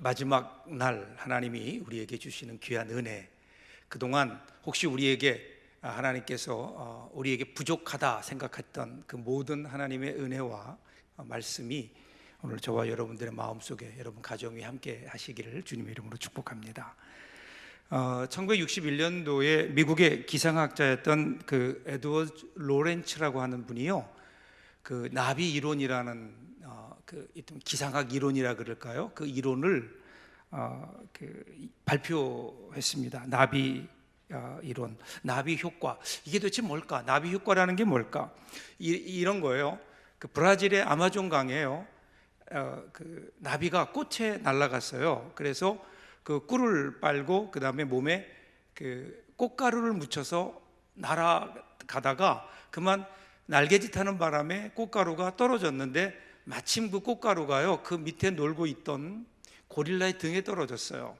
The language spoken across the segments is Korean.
마지막 날 하나님이 우리에게 주시는 귀한 은혜, 그동안 혹시 우리에게 하나님께서 우리에게 부족하다 생각했던 그 모든 하나님의 은혜와 말씀이 오늘 저와 여러분들의 마음속에, 여러분 가정이 함께 하시기를 주님의 이름으로 축복합니다. 1961년도에 미국의 기상학자였던 그 에드워드 로렌츠라고 하는 분이요, 그 나비 이론이라는 그 기상학 이론이라 그럴까요? 그 이론을 발표했습니다. 나비 이론, 나비 효과. 이게 도대체 뭘까? 나비 효과라는 게 뭘까? 이런 거예요. 그 브라질의 아마존 강에요, 그 나비가 꽃에 날아갔어요. 그래서 그 꿀을 빨고 그 다음에 몸에 그 꽃가루를 묻혀서 날아가다가 그만 날개짓하는 바람에 꽃가루가 떨어졌는데, 마침 그 꽃가루가요, 그 밑에 놀고 있던 고릴라의 등에 떨어졌어요.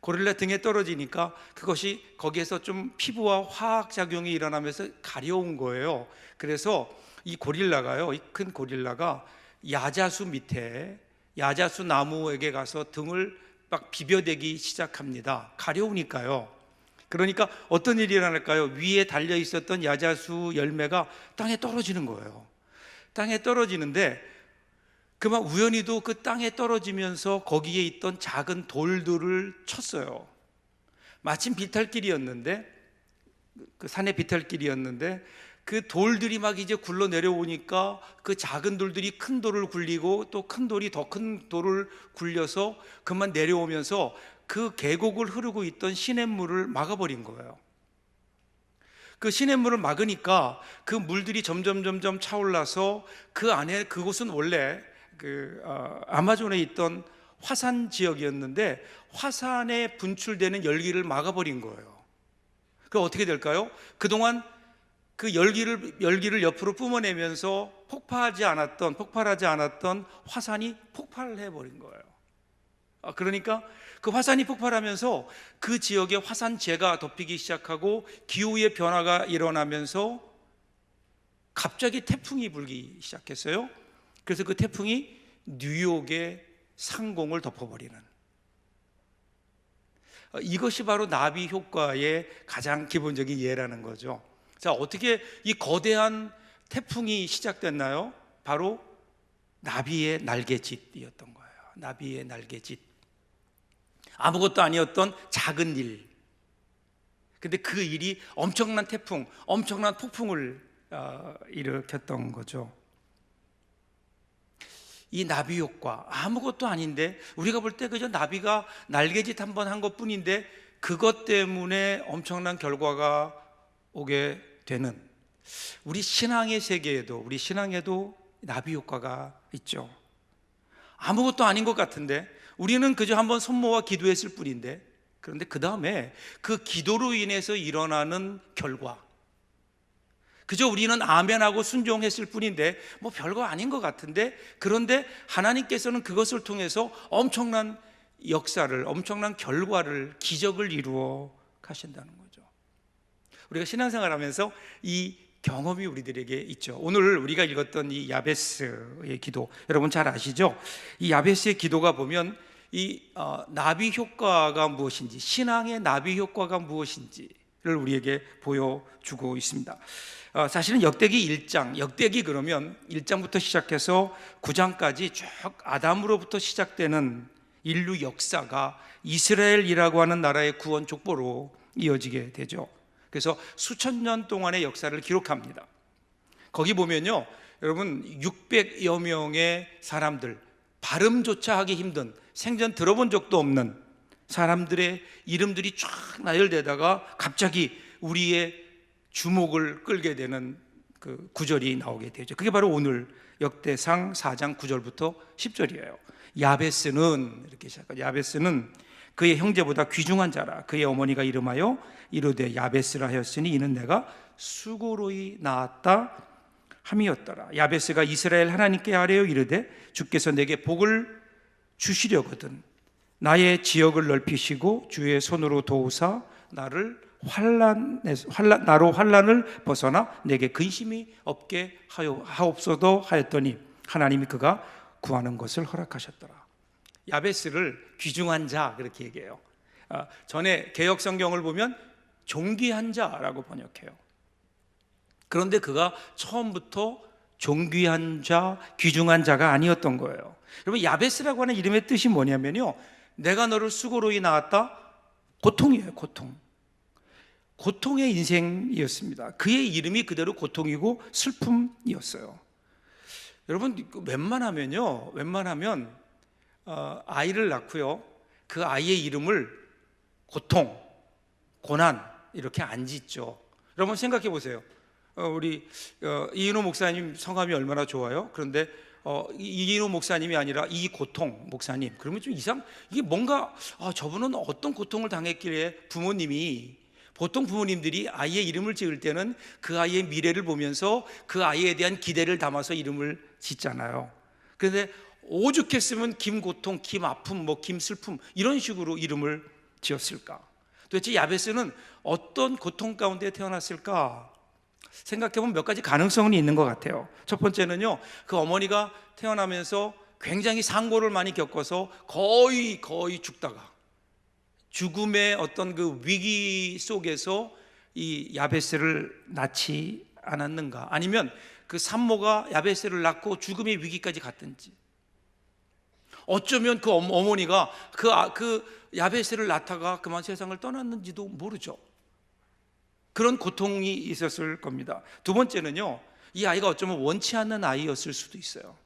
고릴라 등에 떨어지니까 그것이 거기에서 좀 피부와 화학작용이 일어나면서 가려운 거예요. 그래서 이 고릴라가요, 이 큰 고릴라가 야자수 밑에, 야자수 나무에게 가서 등을 막 비벼대기 시작합니다. 가려우니까요. 그러니까 어떤 일이 일어날까요? 위에 달려 있었던 야자수 열매가 땅에 떨어지는 거예요. 땅에 떨어지는데 그만 우연히도 그 땅에 떨어지면서 거기에 있던 작은 돌들을 쳤어요. 마침 비탈길이었는데, 그 산의 비탈길이었는데 그 돌들이 막 이제 굴러 내려오니까 그 작은 돌들이 큰 돌을 굴리고 또 큰 돌이 더 큰 돌을 굴려서 그만 내려오면서 그 계곡을 흐르고 있던 시냇물을 막아버린 거예요. 그 시냇물을 막으니까 그 물들이 점점 차올라서 그 안에, 그곳은 원래 아마존에 있던 화산 지역이었는데 화산에 분출되는 열기를 막아버린 거예요. 그럼 어떻게 될까요? 그동안 그 열기를 옆으로 뿜어내면서 폭발하지 않았던 화산이 폭발을 해버린 거예요. 그러니까 그 화산이 폭발하면서 그 지역에 화산재가 덮이기 시작하고 기후의 변화가 일어나면서 갑자기 태풍이 불기 시작했어요. 그래서 그 태풍이 뉴욕의 상공을 덮어버리는, 이것이 바로 나비 효과의 가장 기본적인 예라는 거죠. 자, 어떻게 이 거대한 태풍이 시작됐나요? 바로 나비의 날개짓이었던 거예요. 나비의 날개짓. 아무것도 아니었던 작은 일, 근데 그 일이 엄청난 태풍, 엄청난 폭풍을 일으켰던 거죠. 이 나비 효과, 아무것도 아닌데 우리가 볼 때 그저 나비가 날개짓 한번 한 것뿐인데 그것 때문에 엄청난 결과가 오게 되는, 우리 신앙의 세계에도, 우리 신앙에도 나비 효과가 있죠. 아무것도 아닌 것 같은데 우리는 그저 한번 손 모아 기도했을 뿐인데, 그런데 그 다음에 그 기도로 인해서 일어나는 결과, 그저 우리는 아멘하고 순종했을 뿐인데 뭐 별거 아닌 것 같은데, 그런데 하나님께서는 그것을 통해서 엄청난 역사를, 엄청난 결과를, 기적을 이루어 가신다는 거죠. 우리가 신앙생활하면서 이 경험이 우리들에게 있죠. 오늘 우리가 읽었던 이 야베스의 기도, 여러분 잘 아시죠? 이 야베스의 기도가 보면 이 나비 효과가 무엇인지, 신앙의 나비 효과가 무엇인지를 우리에게 보여주고 있습니다. 사실은 역대기 1장, 역대기 그러면 1장부터 시작해서 9장까지 쭉 아담으로부터 시작되는 인류 역사가 이스라엘이라고 하는 나라의 구원 족보로 이어지게 되죠. 그래서 수천 년 동안의 역사를 기록합니다. 거기 보면요, 여러분 600여 명의 사람들, 발음조차 하기 힘든, 생전 들어본 적도 없는 사람들의 이름들이 쫙 나열되다가 갑자기 우리의 주목을 끌게 되는 그 구절이 나오게 되죠. 그게 바로 오늘 역대상 4장 9절부터 10절이에요. 야베스는, 이렇게 시작하죠. 야베스는 그의 형제보다 귀중한 자라. 그의 어머니가 이름하여 이르되 야베스라 하였으니 이는 내가 수고로이 낳았다 함이었더라. 야베스가 이스라엘 하나님께 아뢰어 이르되 주께서 내게 복을 주시려거든 나의 지역을 넓히시고 주의 손으로 도우사 나로 환난을 벗어나 내게 근심이 없게 하옵소서 하였더니 하나님이 그가 구하는 것을 허락하셨더라. 야베스를 귀중한 자 그렇게 얘기해요. 전에 개역 성경을 보면 존귀한 자라고 번역해요. 그런데 그가 처음부터 존귀한 자, 귀중한 자가 아니었던 거예요. 여러분, 야베스라고 하는 이름의 뜻이 뭐냐면요, 내가 너를 수고로이 낳았다. 고통이에요. 고통의 인생이었습니다. 그의 이름이 그대로 고통이고 슬픔이었어요. 여러분, 웬만하면 아이를 낳고요, 그 아이의 이름을 고통, 고난 이렇게 안 짓죠. 여러분 생각해 보세요. 우리 이인호 목사님 성함이 얼마나 좋아요. 그런데 이인호 목사님이 아니라 이고통 목사님, 그러면 좀 이게 뭔가 저분은 어떤 고통을 당했길래 부모님이, 보통 부모님들이 아이의 이름을 지을 때는 그 아이의 미래를 보면서 그 아이에 대한 기대를 담아서 이름을 짓잖아요. 그런데 오죽했으면 김고통, 김아픔, 김슬픔 이런 식으로 이름을 지었을까? 도대체 야베스는 어떤 고통 가운데 태어났을까? 생각해보면 몇 가지 가능성은 있는 것 같아요. 첫 번째는요, 그 어머니가 태어나면서 굉장히 상고를 많이 겪어서 거의 죽다가 죽음의 어떤 그 위기 속에서 이 야베스를 낳지 않았는가? 아니면 그 산모가 야베스를 낳고 죽음의 위기까지 갔든지, 어쩌면 그 어머니가 그 야베스를 낳다가 그만 세상을 떠났는지도 모르죠. 그런 고통이 있었을 겁니다. 두 번째는요, 이 아이가 어쩌면 원치 않는 아이였을 수도 있어요.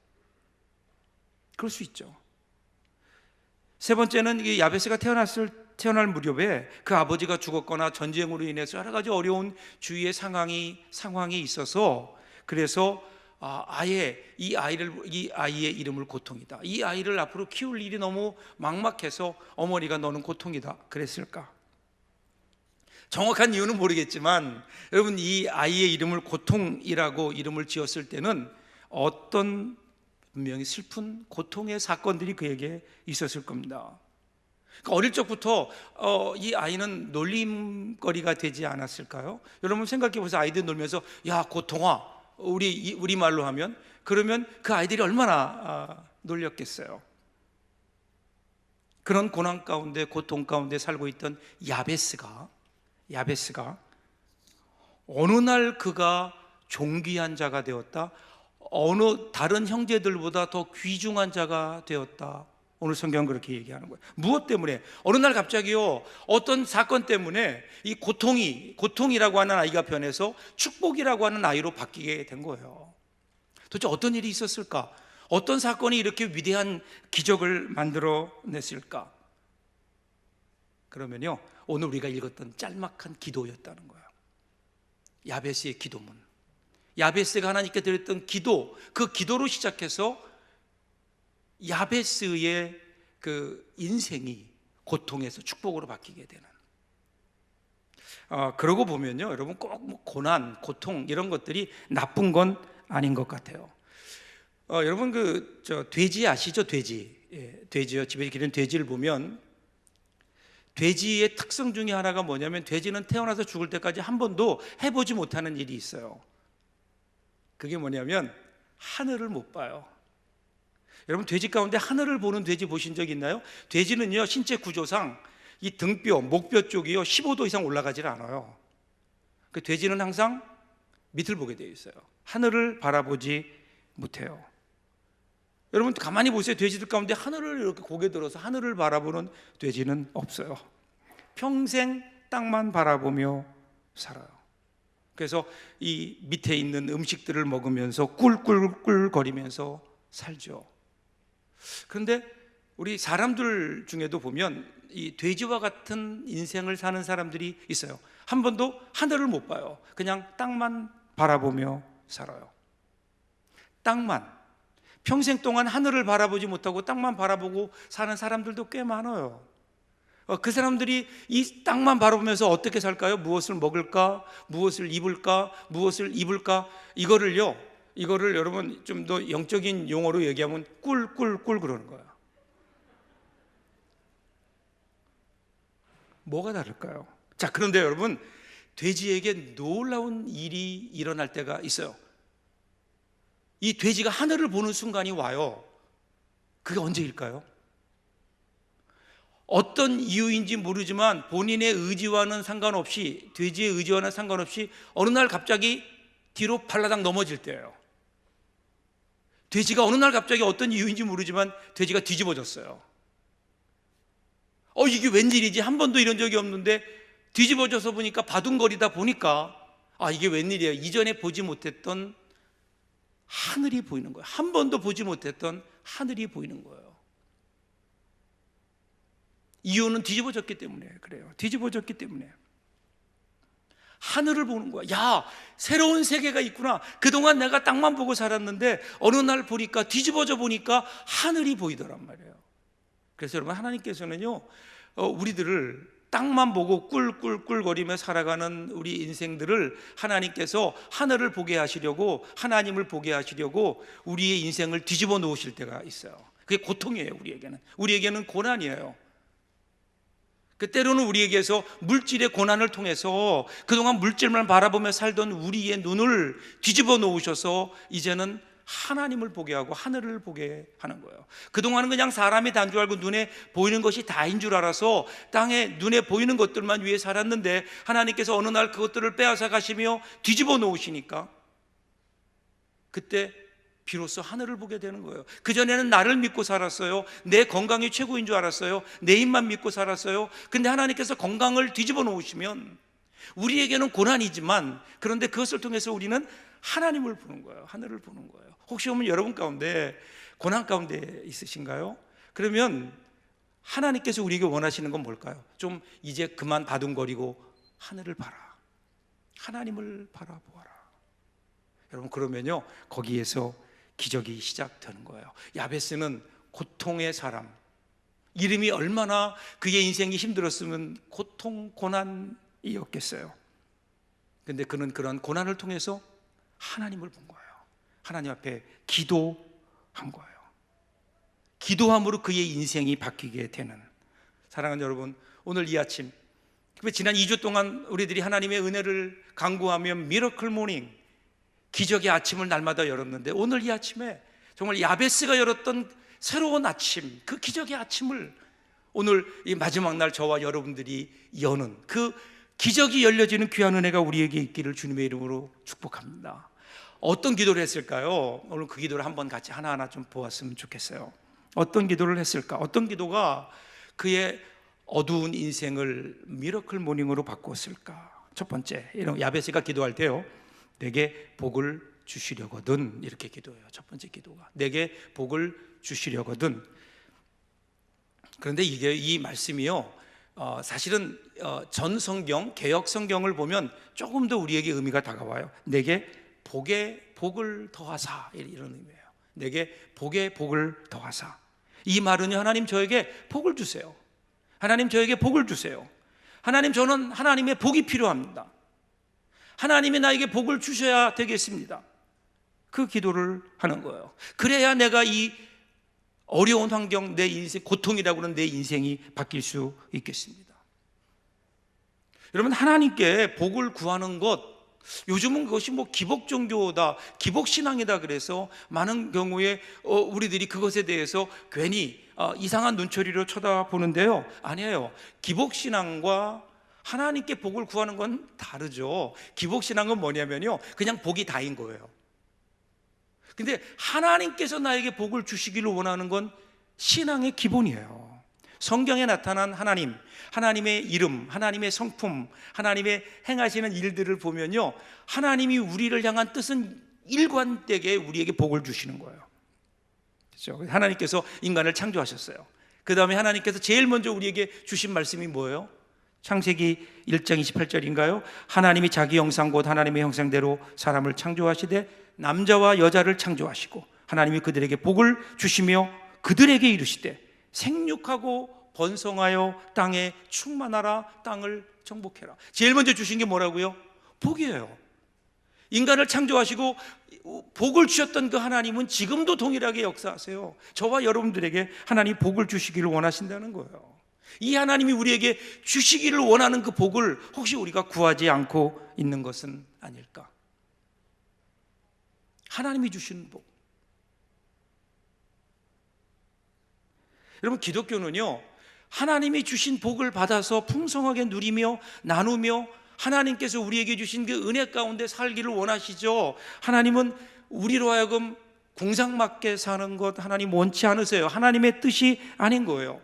그럴 수 있죠. 세 번째는 이 야베스가 태어날 무렵에 그 아버지가 죽었거나 전쟁으로 인해서 여러 가지 어려운 주위의 상황이 있어서, 그래서 아예 이 아이의 이름을 고통이다, 이 아이를 앞으로 키울 일이 너무 막막해서 어머니가 너는 고통이다 그랬을까? 정확한 이유는 모르겠지만 여러분, 이 아이의 이름을 고통이라고 이름을 지었을 때는 어떤 분명히 슬픈 고통의 사건들이 그에게 있었을 겁니다. 그러니까 어릴 적부터 이 아이는 놀림거리가 되지 않았을까요? 여러분 생각해 보세요. 아이들 놀면서 야 고통아, 우리 말로 하면, 그러면 그 아이들이 얼마나 놀렸겠어요. 그런 고난 가운데, 고통 가운데 살고 있던 야베스가 어느 날 그가 존귀한 자가 되었다, 어느 다른 형제들보다 더 귀중한 자가 되었다. 오늘 성경은 그렇게 얘기하는 거예요. 무엇 때문에? 어느 날 갑자기요, 어떤 사건 때문에 이 고통이라고 하는 아이가 변해서 축복이라고 하는 아이로 바뀌게 된 거예요. 도대체 어떤 일이 있었을까? 어떤 사건이 이렇게 위대한 기적을 만들어냈을까? 그러면요, 오늘 우리가 읽었던 짤막한 기도였다는 거예요. 야베스의 기도문, 야베스가 하나님께 드렸던 기도, 그 기도로 시작해서 야베스의 그 인생이 고통에서 축복으로 바뀌게 되는, 그러고 보면요, 여러분 꼭 고난, 고통 이런 것들이 나쁜 건 아닌 것 같아요. 여러분 돼지 아시죠? 돼지요. 집에 기른 돼지를 보면 돼지의 특성 중에 하나가 뭐냐면, 돼지는 태어나서 죽을 때까지 한 번도 해보지 못하는 일이 있어요. 그게 뭐냐면 하늘을 못 봐요. 여러분 돼지 가운데 하늘을 보는 돼지 보신 적 있나요? 돼지는요, 신체 구조상 이 등뼈, 목뼈 쪽이요 15도 이상 올라가질 않아요. 그 돼지는 항상 밑을 보게 되어 있어요. 하늘을 바라보지 못해요. 여러분 가만히 보세요. 돼지들 가운데 하늘을 이렇게 고개 들어서 하늘을 바라보는 돼지는 없어요. 평생 땅만 바라보며 살아요. 그래서 이 밑에 있는 음식들을 먹으면서 꿀꿀꿀 거리면서 살죠. 그런데 우리 사람들 중에도 보면 이 돼지와 같은 인생을 사는 사람들이 있어요. 한 번도 하늘을 못 봐요. 그냥 땅만 바라보며 살아요. 땅만, 평생 동안 하늘을 바라보지 못하고 땅만 바라보고 사는 사람들도 꽤 많아요. 그 사람들이 이 땅만 바라보면서 어떻게 살까요? 무엇을 먹을까? 무엇을 입을까? 이거를 여러분 좀 더 영적인 용어로 얘기하면 꿀꿀꿀 그러는 거예요. 뭐가 다를까요? 자, 그런데 여러분, 돼지에게 놀라운 일이 일어날 때가 있어요. 이 돼지가 하늘을 보는 순간이 와요. 그게 언제일까요? 어떤 이유인지 모르지만 본인의 의지와는 상관없이, 돼지의 의지와는 상관없이 어느 날 갑자기 뒤로 발라당 넘어질 때예요. 돼지가 어느 날 갑자기 어떤 이유인지 모르지만 돼지가 뒤집어졌어요. 이게 웬일이지? 한 번도 이런 적이 없는데 뒤집어져서 보니까 바둥거리다 보니까 이게 웬일이에요? 이전에 보지 못했던 하늘이 보이는 거예요. 한 번도 보지 못했던 하늘이 보이는 거예요. 이유는 뒤집어졌기 때문에 그래요. 뒤집어졌기 때문에. 하늘을 보는 거야. 야, 새로운 세계가 있구나. 그동안 내가 땅만 보고 살았는데 어느 날 보니까, 뒤집어져 보니까 하늘이 보이더란 말이에요. 그래서 여러분, 하나님께서는요, 우리들을 땅만 보고 꿀꿀꿀거리며 살아가는 우리 인생들을 하나님께서 하늘을 보게 하시려고, 하나님을 보게 하시려고 우리의 인생을 뒤집어 놓으실 때가 있어요. 그게 고통이에요. 우리에게는 고난이에요. 때로는 우리에게서 물질의 고난을 통해서 그동안 물질만 바라보며 살던 우리의 눈을 뒤집어 놓으셔서 이제는 하나님을 보게 하고 하늘을 보게 하는 거예요. 그동안은 그냥 사람이 단 줄 알고 눈에 보이는 것이 다인 줄 알아서 땅에 눈에 보이는 것들만 위해 살았는데, 하나님께서 어느 날 그것들을 빼앗아 가시며 뒤집어 놓으시니까 그때 비로소 하늘을 보게 되는 거예요. 그전에는 나를 믿고 살았어요. 내 건강이 최고인 줄 알았어요. 내 힘만 믿고 살았어요. 근데 하나님께서 건강을 뒤집어 놓으시면 우리에게는 고난이지만, 그런데 그것을 통해서 우리는 하나님을 보는 거예요. 하늘을 보는 거예요. 혹시 오면 여러분 가운데 고난 가운데 있으신가요? 그러면 하나님께서 우리에게 원하시는 건 뭘까요? 좀 이제 그만 바둥거리고 하늘을 봐라. 하나님을 바라보아라. 여러분, 그러면요, 거기에서 기적이 시작되는 거예요. 야베스는 고통의 사람, 이름이 얼마나 그의 인생이 힘들었으면 고통, 고난이었겠어요. 근데 그는 그런 고난을 통해서 하나님을 본 거예요. 하나님 앞에 기도한 거예요. 기도함으로 그의 인생이 바뀌게 되는. 사랑하는 여러분, 오늘 이 아침, 지난 2주 동안 우리들이 하나님의 은혜를 간구하며 미러클 모닝, 기적의 아침을 날마다 열었는데, 오늘 이 아침에 정말 야베스가 열었던 새로운 아침, 그 기적의 아침을 오늘 이 마지막 날 저와 여러분들이 여는 그 기적이 열려지는 귀한 은혜가 우리에게 있기를 주님의 이름으로 축복합니다. 어떤 기도를 했을까요? 오늘 그 기도를 한번 같이 하나하나 좀 보았으면 좋겠어요. 어떤 기도를 했을까? 어떤 기도가 그의 어두운 인생을 미러클 모닝으로 바꾸었을까? 첫 번째, 이런 야베스가 기도할 때요, 내게 복을 주시려거든, 이렇게 기도해요. 첫 번째 기도가 내게 복을 주시려거든. 그런데 이 말씀이요, 사실은 전 성경, 개역 성경을 보면 조금 더 우리에게 의미가 다가와요. 내게 복을 더하사, 이런 의미예요. 내게 복을 더하사. 이 말은요, 하나님 저에게 복을 주세요. 하나님 저에게 복을 주세요. 하나님, 저는 하나님의 복이 필요합니다. 하나님이 나에게 복을 주셔야 되겠습니다. 그 기도를 하는 거예요. 그래야 내가 이 어려운 환경, 내 인생, 고통이라고 하는 내 인생이 바뀔 수 있겠습니다. 여러분, 하나님께 복을 구하는 것, 요즘은 그것이 기복 종교다, 기복 신앙이다 그래서 많은 경우에 우리들이 그것에 대해서 괜히 이상한 눈초리로 쳐다보는데요, 아니에요. 기복 신앙과 하나님께 복을 구하는 건 다르죠. 기복 신앙은 뭐냐면요, 그냥 복이 다인 거예요. 근데 하나님께서 나에게 복을 주시기를 원하는 건 신앙의 기본이에요. 성경에 나타난 하나님, 하나님의 이름, 하나님의 성품, 하나님의 행하시는 일들을 보면요, 하나님이 우리를 향한 뜻은 일관되게 우리에게 복을 주시는 거예요. 그렇죠? 하나님께서 인간을 창조하셨어요. 그 다음에 하나님께서 제일 먼저 우리에게 주신 말씀이 뭐예요? 창세기 1장 28절인가요? 하나님이 자기 형상 곧 하나님의 형상대로 사람을 창조하시되 남자와 여자를 창조하시고 하나님이 그들에게 복을 주시며 그들에게 이르시되 생육하고 번성하여 땅에 충만하라, 땅을 정복해라. 제일 먼저 주신 게 뭐라고요? 복이에요. 인간을 창조하시고 복을 주셨던 그 하나님은 지금도 동일하게 역사하세요. 저와 여러분들에게 하나님 복을 주시기를 원하신다는 거예요. 이 하나님이 우리에게 주시기를 원하는 그 복을 혹시 우리가 구하지 않고 있는 것은 아닐까? 하나님이 주시는 복. 여러분, 기독교는요, 하나님이 주신 복을 받아서 풍성하게 누리며 나누며 하나님께서 우리에게 주신 그 은혜 가운데 살기를 원하시죠. 하나님은 우리로 하여금 공상맞게 사는 것 하나님 원치 않으세요. 하나님의 뜻이 아닌 거예요.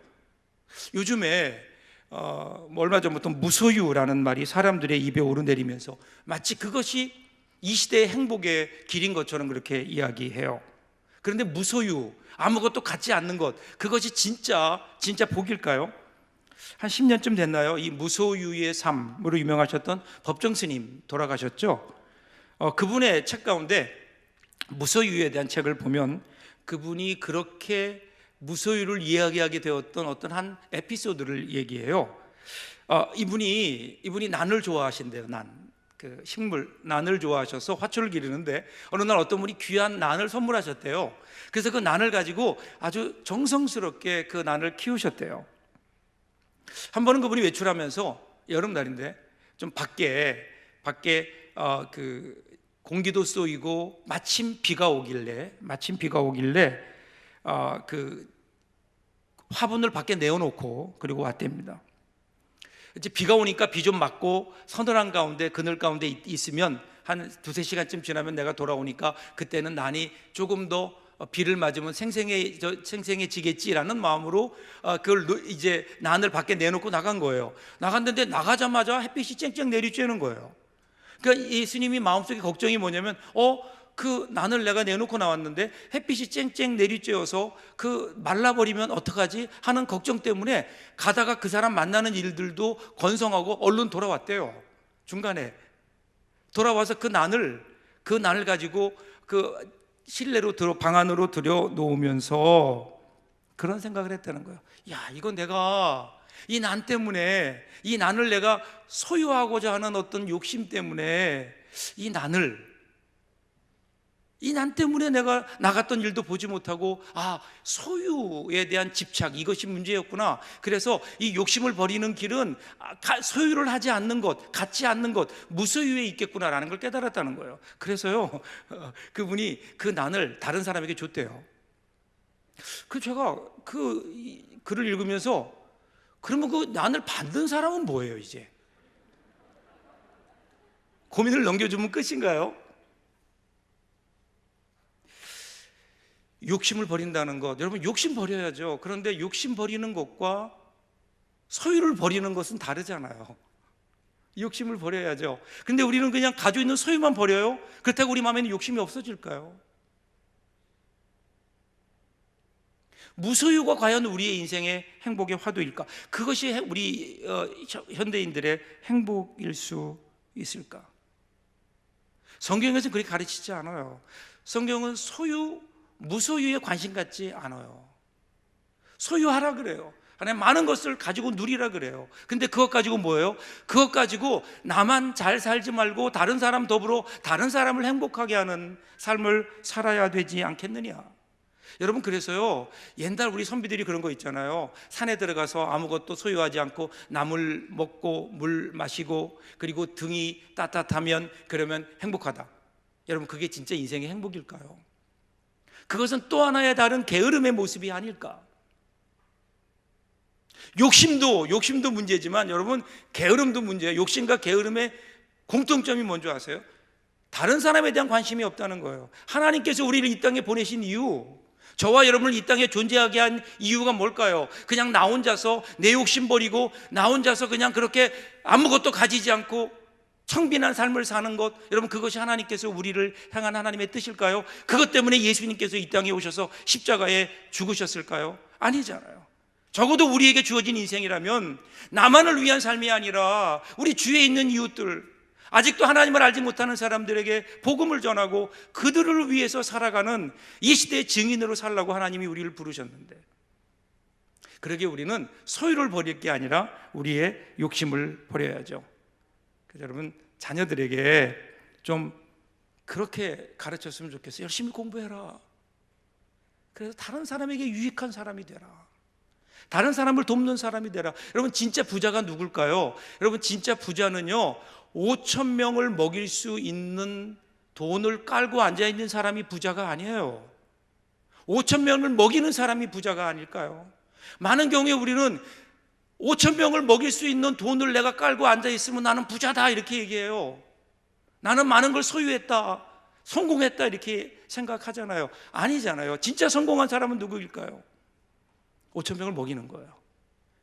요즘에 얼마 전부터 무소유라는 말이 사람들의 입에 오르내리면서 마치 그것이 이 시대의 행복의 길인 것처럼 그렇게 이야기해요. 그런데 무소유, 아무것도 갖지 않는 것, 그것이 진짜 복일까요? 한 10년쯤 됐나요? 이 무소유의 삶으로 유명하셨던 법정 스님 돌아가셨죠? 그분의 책 가운데 무소유에 대한 책을 보면 그분이 그렇게 무소유를 이야기하게 되었던 어떤 한 에피소드를 얘기해요. 이분이 난을 좋아하신대요. 그 식물 난을 좋아하셔서 화초를 기르는데 어느 날 어떤 분이 귀한 난을 선물하셨대요. 그래서 그 난을 가지고 아주 정성스럽게 그 난을 키우셨대요. 한 번은 그분이 외출하면서 여름날인데 좀 밖에 그 공기도 쏘이고 마침 비가 오길래 그 화분을 밖에 내어놓고 그리고 왔답니다. 이제 비가 오니까 비 좀 맞고 서늘한 가운데 그늘 가운데 있으면 한 두세 시간쯤 지나면 내가 돌아오니까 그때는 난이 조금 더 비를 맞으면 생생해지겠지라는 마음으로 그걸 이제 난을 밖에 내놓고 나간 거예요. 나갔는데 나가자마자 햇빛이 쨍쨍 내리쬐는 거예요. 그러니까 예수님이 마음속에 걱정이 뭐냐면 그 난을 내가 내놓고 나왔는데 햇빛이 쨍쨍 내리쬐어서 그 말라버리면 어떡하지 하는 걱정 때문에 가다가 그 사람 만나는 일들도 건성하고 얼른 돌아왔대요. 중간에 돌아와서 그 난을 가지고 그 실내로 방 안으로 들여 놓으면서 그런 생각을 했다는 거예요. 야, 이건 내가 이 난 때문에, 이 난을 내가 소유하고자 하는 어떤 욕심 때문에 이 난 때문에 내가 나갔던 일도 보지 못하고 소유에 대한 집착, 이것이 문제였구나. 그래서 이 욕심을 버리는 길은 소유를 하지 않는 것, 갖지 않는 것, 무소유에 있겠구나라는 걸 깨달았다는 거예요. 그래서요 그분이 그 난을 다른 사람에게 줬대요. 제가 그 글을 읽으면서 그러면 그 난을 받는 사람은 뭐예요? 이제 고민을 넘겨주면 끝인가요? 욕심을 버린다는 것, 여러분 욕심 버려야죠. 그런데 욕심 버리는 것과 소유를 버리는 것은 다르잖아요. 욕심을 버려야죠. 근데 우리는 그냥 가지고 있는 소유만 버려요? 그렇다고 우리 마음에는 욕심이 없어질까요? 무소유가 과연 우리의 인생의 행복의 화두일까? 그것이 우리 현대인들의 행복일 수 있을까? 성경에서는 그렇게 가르치지 않아요. 성경은 무소유에 관심 갖지 않아요. 소유하라 그래요. 하나님 많은 것을 가지고 누리라 그래요. 근데 그것 가지고 뭐예요? 그것 가지고 나만 잘 살지 말고 다른 사람 더불어 다른 사람을 행복하게 하는 삶을 살아야 되지 않겠느냐. 여러분, 그래서요 옛날 우리 선비들이 그런 거 있잖아요. 산에 들어가서 아무것도 소유하지 않고 나물 먹고 물 마시고 그리고 등이 따뜻하면 그러면 행복하다. 여러분, 그게 진짜 인생의 행복일까요? 그것은 또 하나의 다른 게으름의 모습이 아닐까? 욕심도 문제지만 여러분, 게으름도 문제예요. 욕심과 게으름의 공통점이 뭔지 아세요? 다른 사람에 대한 관심이 없다는 거예요. 하나님께서 우리를 이 땅에 보내신 이유, 저와 여러분을 이 땅에 존재하게 한 이유가 뭘까요? 그냥 나 혼자서 내 욕심 버리고 나 혼자서 그냥 그렇게 아무것도 가지지 않고 청빈한 삶을 사는 것, 여러분, 그것이 하나님께서 우리를 향한 하나님의 뜻일까요? 그것 때문에 예수님께서 이 땅에 오셔서 십자가에 죽으셨을까요? 아니잖아요. 적어도 우리에게 주어진 인생이라면 나만을 위한 삶이 아니라 우리 주위에 있는 이웃들, 아직도 하나님을 알지 못하는 사람들에게 복음을 전하고 그들을 위해서 살아가는 이 시대의 증인으로 살라고 하나님이 우리를 부르셨는데, 그러기에 우리는 소유를 버릴 게 아니라 우리의 욕심을 버려야죠. 그래서 여러분, 자녀들에게 좀 그렇게 가르쳤으면 좋겠어요. 열심히 공부해라. 그래서 다른 사람에게 유익한 사람이 되라. 다른 사람을 돕는 사람이 되라. 여러분, 진짜 부자가 누굴까요? 여러분, 진짜 부자는요 5,000명을 먹일 수 있는 돈을 깔고 앉아있는 사람이 부자가 아니에요. 5,000명을 먹이는 사람이 부자가 아닐까요? 많은 경우에 우리는 5천 명을 먹일 수 있는 돈을 내가 깔고 앉아 있으면 나는 부자다 이렇게 얘기해요. 나는 많은 걸 소유했다, 성공했다 이렇게 생각하잖아요. 아니잖아요. 진짜 성공한 사람은 누구일까요? 5천 명을 먹이는 거예요.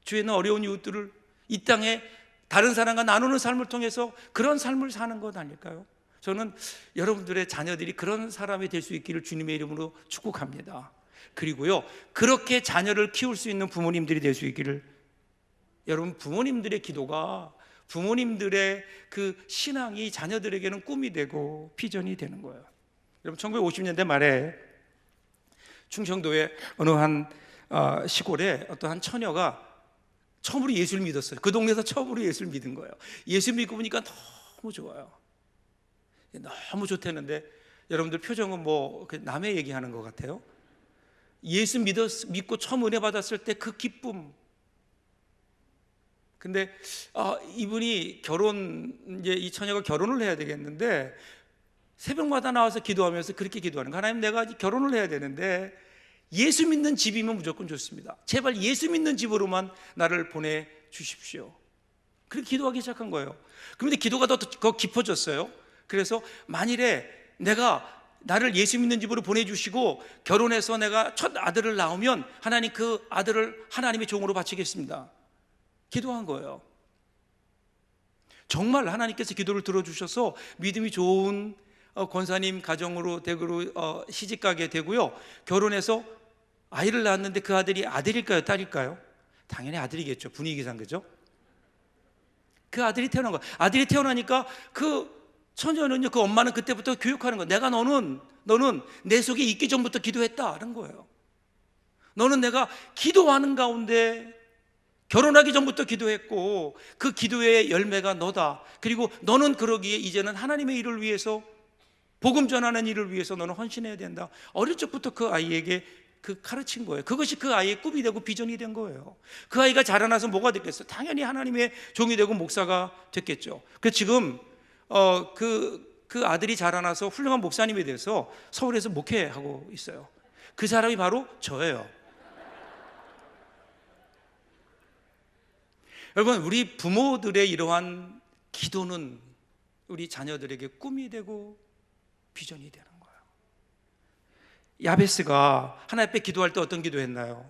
주위에 있는 어려운 이웃들을 이 땅에 다른 사람과 나누는 삶을 통해서 그런 삶을 사는 것 아닐까요? 저는 여러분들의 자녀들이 그런 사람이 될 수 있기를 주님의 이름으로 축복합니다. 그리고요, 그렇게 자녀를 키울 수 있는 부모님들이 될 수 있기를. 여러분, 부모님들의 기도가, 부모님들의 그 신앙이 자녀들에게는 꿈이 되고 비전이 되는 거예요. 여러분, 1950년대 말에 충청도의 어느 한 시골에 어떤 한 처녀가 처음으로 예수를 믿었어요. 그 동네에서 처음으로 예수를 믿은 거예요. 예수 믿고 보니까 너무 좋아요. 너무 좋다는데 여러분들 표정은 뭐 남의 얘기하는 것 같아요. 예수 믿고 처음 은혜 받았을 때 그 기쁨. 근데 이분이 이제 이 처녀가 결혼을 해야 되겠는데 새벽마다 나와서 기도하면서 그렇게 기도하는 거예요. 하나님, 내가 결혼을 해야 되는데 예수 믿는 집이면 무조건 좋습니다. 제발 예수 믿는 집으로만 나를 보내주십시오. 그렇게 기도하기 시작한 거예요. 그런데 기도가 더 깊어졌어요. 그래서 만일에 나를 예수 믿는 집으로 보내주시고 결혼해서 내가 첫 아들을 낳으면 하나님 그 아들을 하나님의 종으로 바치겠습니다. 기도한 거예요. 정말 하나님께서 기도를 들어주셔서 믿음이 좋은 권사님 가정으로 댁으로 시집가게 되고요, 결혼해서 아이를 낳았는데 그 아들이 아들일까요, 딸일까요? 당연히 아들이겠죠. 분위기상. 그죠? 그 아들이 태어난 거예요. 아들이 태어나니까 그 처녀는요, 그 엄마는 그때부터 교육하는 거예요. 너는 내 속에 있기 전부터 기도했다는 거예요. 너는 내가 기도하는 가운데 결혼하기 전부터 기도했고 그 기도의 열매가 너다. 그리고 너는 그러기에 이제는 하나님의 일을 위해서, 복음 전하는 일을 위해서 너는 헌신해야 된다. 어릴 적부터 그 아이에게 가르친 거예요. 그것이 그 아이의 꿈이 되고 비전이 된 거예요. 그 아이가 자라나서 뭐가 됐겠어요? 당연히 하나님의 종이 되고 목사가 됐겠죠. 그래서 지금 그 아들이 자라나서 훌륭한 목사님이 돼서 서울에서 목회하고 있어요. 그 사람이 바로 저예요. 여러분, 우리 부모들의 이러한 기도는 우리 자녀들에게 꿈이 되고 비전이 되는 거예요. 야베스가 하나님 앞에 기도할 때 어떤 기도했나요?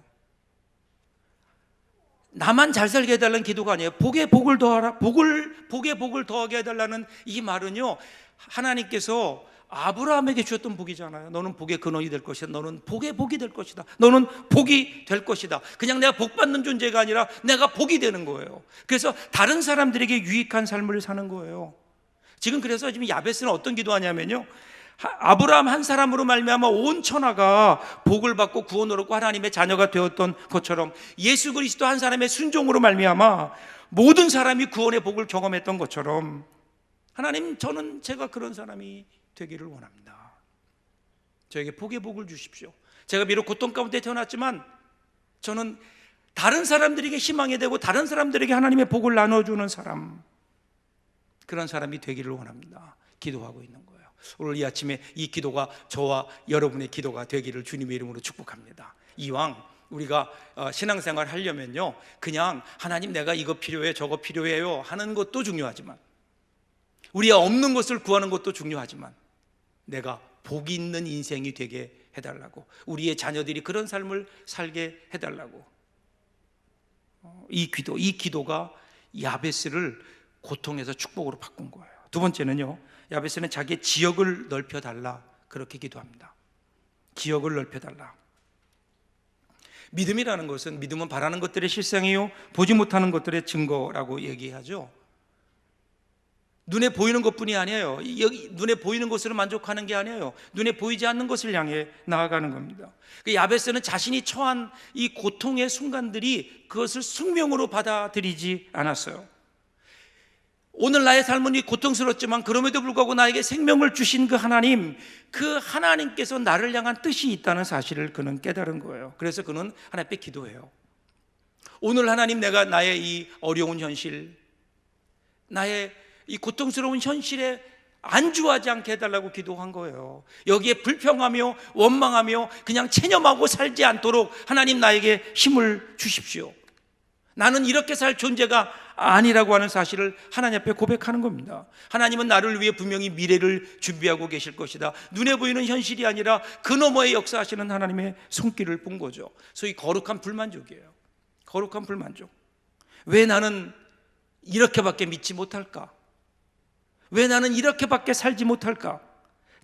나만 잘 살게 해달라는 기도가 아니에요. 복에 복을 더하라, 복에 복을 더하게 해달라는 이 말은요, 하나님께서 아브라함에게 주셨던 복이잖아요. 너는 복의 근원이 될 것이다. 너는 복의 복이 될 것이다. 너는 복이 될 것이다. 그냥 내가 복 받는 존재가 아니라 내가 복이 되는 거예요. 그래서 다른 사람들에게 유익한 삶을 사는 거예요. 지금 야베스는 어떤 기도하냐면요, 아브라함 한 사람으로 말미암아 온 천하가 복을 받고 구원을 얻고 하나님의 자녀가 되었던 것처럼 예수 그리스도 한 사람의 순종으로 말미암아 모든 사람이 구원의 복을 경험했던 것처럼, 하나님, 제가 그런 사람이 되기를 원합니다. 저에게 복의 복을 주십시오. 제가 비록 고통 가운데 태어났지만 저는 다른 사람들에게 희망이 되고 다른 사람들에게 하나님의 복을 나눠주는 사람, 그런 사람이 되기를 원합니다. 기도하고 있는 거예요. 오늘 이 아침에 이 기도가 저와 여러분의 기도가 되기를 주님의 이름으로 축복합니다. 이왕 우리가 신앙생활 하려면요, 그냥 하나님, 내가 이거 필요해 저거 필요해요 하는 것도 중요하지만, 우리가 없는 것을 구하는 것도 중요하지만, 내가 복이 있는 인생이 되게 해달라고, 우리의 자녀들이 그런 삶을 살게 해달라고, 이 기도가 야베스를 고통에서 축복으로 바꾼 거예요. 두 번째는요, 야베스는 자기의 지역을 넓혀달라, 그렇게 기도합니다. 지역을 넓혀달라. 믿음은 바라는 것들의 실상이요 보지 못하는 것들의 증거라고 얘기하죠. 눈에 보이는 것뿐이 아니에요. 눈에 보이는 것으로 만족하는 게 아니에요. 눈에 보이지 않는 것을 향해 나아가는 겁니다. 야베스는 자신이 처한 이 고통의 순간들이 그것을 숙명으로 받아들이지 않았어요. 오늘 나의 삶은 이 고통스럽지만 그럼에도 불구하고 나에게 생명을 주신 그 하나님께서 나를 향한 뜻이 있다는 사실을 그는 깨달은 거예요. 그래서 그는 하나님 앞에 기도해요. 오늘 하나님, 내가 나의 이 어려운 현실, 나의 이 고통스러운 현실에 안주하지 않게 해달라고 기도한 거예요. 여기에 불평하며 원망하며 그냥 체념하고 살지 않도록 하나님, 나에게 힘을 주십시오. 나는 이렇게 살 존재가 아니라고 하는 사실을 하나님 앞에 고백하는 겁니다. 하나님은 나를 위해 분명히 미래를 준비하고 계실 것이다. 눈에 보이는 현실이 아니라 그 너머에 역사하시는 하나님의 손길을 본 거죠. 소위 거룩한 불만족이에요. 거룩한 불만족. 왜 나는 이렇게밖에 믿지 못할까? 왜 나는 이렇게밖에 살지 못할까?